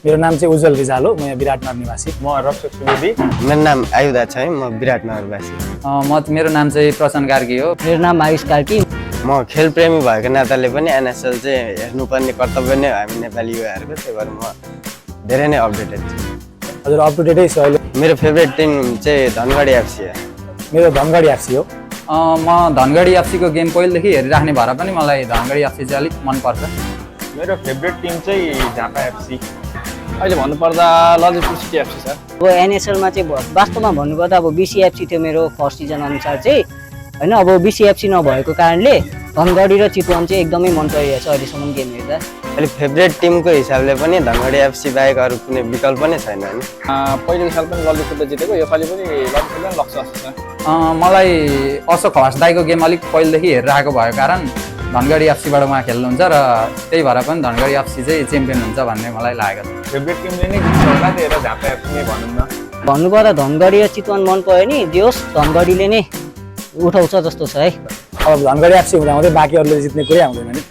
मेरो नाम चाहिँ उज्जवल रिजाल हो, म यहाँ विराटनगर निवासी। म रक्षक सुवेदी। मेरो नाम आयुधा छ है, म विराटनगरवासी। मेरो नाम चाहिँ प्रसन कार्की हो। मेरो नाम आयुष कार्की। म खेलप्रेमी भएको नाताले पनि एनएसएल चाहिँ हेर्नुपर्ने कर्तव्य नै हो हामी नेपाली युवाहरूको, त्यही भएर म धेरै नै अपडेटेड छु। हजुर अप टु डेटै छु अहिले। मेरो फेभरेट टिम चाहिँ धनगढी एफसी हो। मेरो धनगढी एफसी हो। म धनगढी एफसीको गेम पहिलेदेखि हेरिराख्ने भएर पनि मलाई धनगढी एफसी चाहिँ अलिक मनपर्छ। मेरो फेभरेट टिम चाहिँ झापा एफसी। अहिले भन्नुपर्दा ललितपुर सिटी एफसी सर। अब एनएसएलमा चाहिँ वास्तवमा भन्नुपर्दा अब बिसिएफसी थियो मेरो फर्स्ट सिजन अनुसार चाहिँ होइन। अब बिसिएफसी नभएको कारणले धनगढी र चितवन चाहिँ एकदमै मन परिरहेछ अहिलेसम्म गेम हेर्दा। अहिले फेभरेट टिमको हिसाबले पनि धनगढी एफसी बाहेक अरू कुनै विकल्प नै छैन होइन। पहिलेको साल पनि ललितपुरले जितेको, योपालि पनि ललितपुरले पनि लक्ष्य छ सर। मलाई अशोक खवास दाईको गेम अलिक पहिलेदेखि हेरिरहेको भएको कारण धनगढी एफसीबाट उहाँ खेल्नुहुन्छ र त्यही भएर पनि धनगढी एफसी चाहिँ च्याम्पियन हुन्छ भन्ने मलाई लागेको छ। फेभरेट टिमले नै जित्छ होला, त्यही भएर झापा एफसी नै भनौँ न। भन्नुपर्दा धनगढी र चितवन मन पर्यो नि, जे होस् धनगढीले नै उठाउँछ जस्तो छ है। अब धनगढी एफसी हुँदा हुँदै बाँकी अरूले जित्ने कुरै आउँदैन नि।